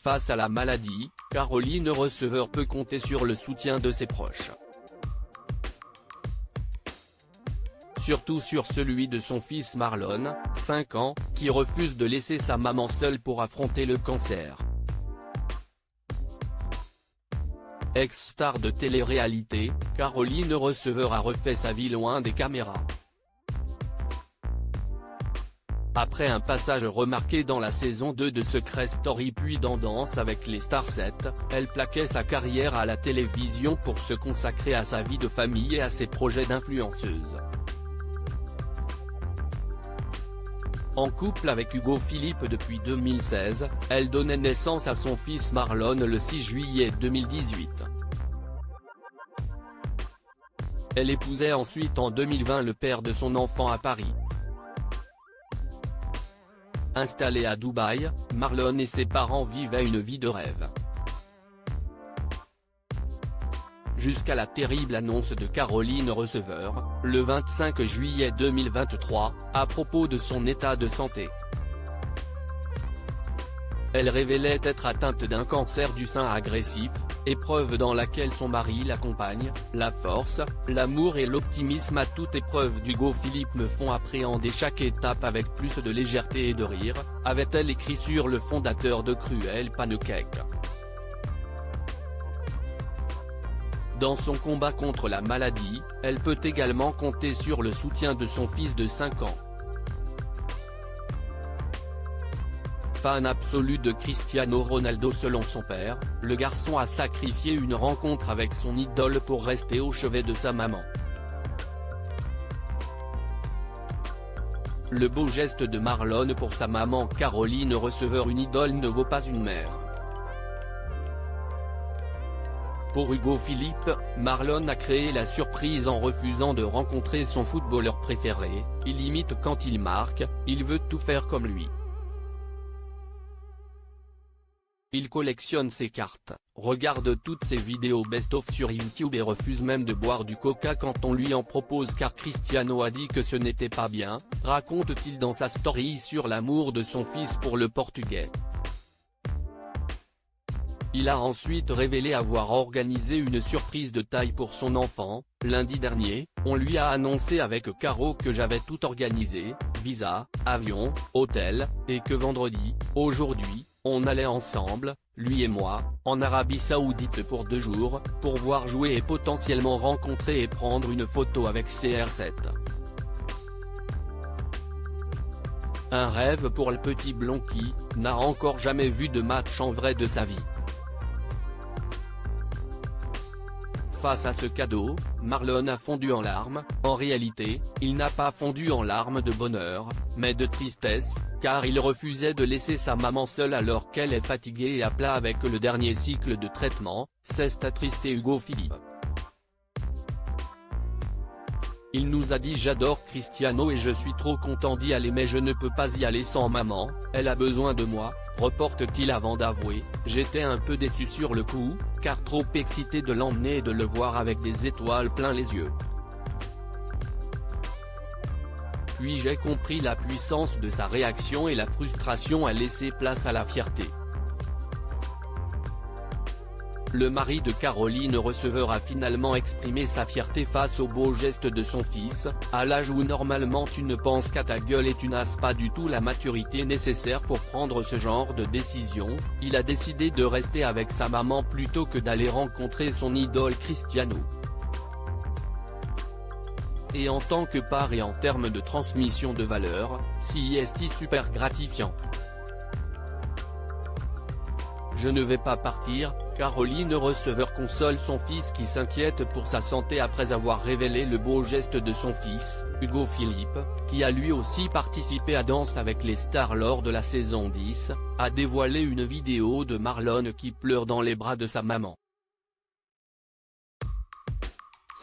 Face à la maladie, Caroline Receveur peut compter sur le soutien de ses proches. Surtout sur celui de son fils Marlon, 5 ans, qui refuse de laisser sa maman seule pour affronter le cancer. Ex-star de télé-réalité, Caroline Receveur a refait sa vie loin des caméras. Après un passage remarqué dans la saison 2 de Secret Story puis dans Danse avec les stars 7, elle plaquait sa carrière à la télévision pour se consacrer à sa vie de famille et à ses projets d'influenceuse. En couple avec Hugo Philippe depuis 2016, elle donnait naissance à son fils Marlon le 6 juillet 2018. Elle épousait ensuite en 2020 le père de son enfant à Paris. Installé à Dubaï, Marlon et ses parents vivaient une vie de rêve. Jusqu'à la terrible annonce de Caroline Receveur, le 25 juillet 2023, à propos de son état de santé. Elle révélait être atteinte d'un cancer du sein agressif, épreuve dans laquelle son mari l'accompagne. La force, l'amour et l'optimisme à toute épreuve d'Hugo Philippe me font appréhender chaque étape avec plus de légèreté et de rire, avait-elle écrit sur le fondateur de Cruel Pancake. Dans son combat contre la maladie, elle peut également compter sur le soutien de son fils de 5 ans. Fan absolu de Cristiano Ronaldo selon son père, le garçon a sacrifié une rencontre avec son idole pour rester au chevet de sa maman. Le beau geste de Marlon pour sa maman Caroline Receveur. Une idole ne vaut pas une mère. Pour Hugo Philippe, Marlon a créé la surprise en refusant de rencontrer son footballeur préféré. Il imite quand il marque, il veut tout faire comme lui. Il collectionne ses cartes, regarde toutes ses vidéos best-of sur YouTube et refuse même de boire du coca quand on lui en propose car Cristiano a dit que ce n'était pas bien, raconte-t-il dans sa story sur l'amour de son fils pour le Portugais. Il a ensuite révélé avoir organisé une surprise de taille pour son enfant. Lundi dernier, on lui a annoncé avec Caro que j'avais tout organisé, visa, avion, hôtel, et que vendredi, aujourd'hui, on allait ensemble, lui et moi, en Arabie Saoudite pour 2 jours, pour voir jouer et potentiellement rencontrer et prendre une photo avec CR7. Un rêve pour le petit blond qui n'a encore jamais vu de match en vrai de sa vie. Face à ce cadeau, Marlon a fondu en larmes. En réalité, il n'a pas fondu en larmes de bonheur, mais de tristesse, car il refusait de laisser sa maman seule alors qu'elle est fatiguée et à plat avec le dernier cycle de traitement, s'est attristé Hugo Philippe. Il nous a dit j'adore Cristiano et je suis trop content d'y aller mais je ne peux pas y aller sans maman, elle a besoin de moi, reporte-t-il avant d'avouer, j'étais un peu déçu sur le coup, car trop excité de l'emmener et de le voir avec des étoiles plein les yeux. Puis j'ai compris la puissance de sa réaction et la frustration a laissé place à la fierté. Le mari de Caroline Receveur a finalement exprimé sa fierté face au beau geste de son fils. À l'âge où normalement tu ne penses qu'à ta gueule et tu n'as pas du tout la maturité nécessaire pour prendre ce genre de décision, il a décidé de rester avec sa maman plutôt que d'aller rencontrer son idole Cristiano. Et en tant que part et en termes de transmission de valeurs, c'est super gratifiant. Je ne vais pas partir, Caroline Receveur console son fils qui s'inquiète pour sa santé après avoir révélé le beau geste de son fils, Hugo Philippe, qui a lui aussi participé à Danse avec les stars lors de la saison 10, a dévoilé une vidéo de Marlon qui pleure dans les bras de sa maman.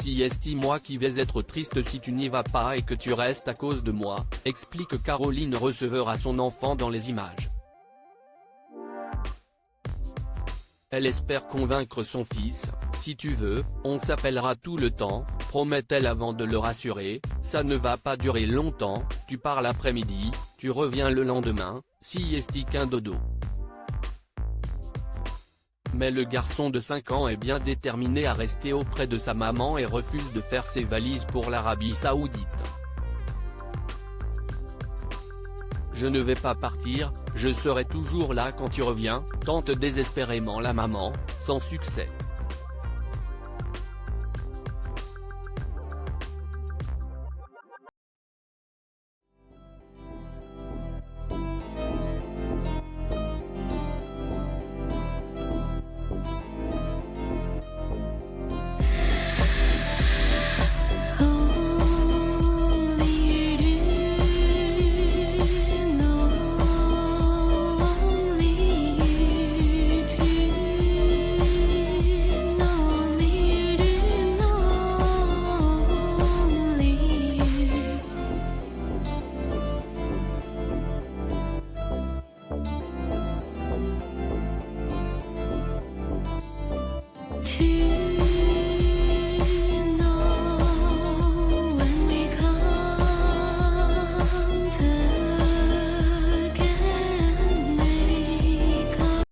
Si moi qui vais être triste si tu n'y vas pas et que tu restes à cause de moi, explique Caroline Receveur à son enfant dans les images. Elle espère convaincre son fils, si tu veux, on s'appellera tout le temps, promet-elle avant de le rassurer, ça ne va pas durer longtemps, tu pars l'après-midi, tu reviens le lendemain, si qu'un dodo. mais le garçon de 5 ans est bien déterminé à rester auprès de sa maman et refuse de faire ses valises pour l'Arabie Saoudite. Je ne vais pas partir, je serai toujours là quand tu reviens, tente désespérément la maman, sans succès. To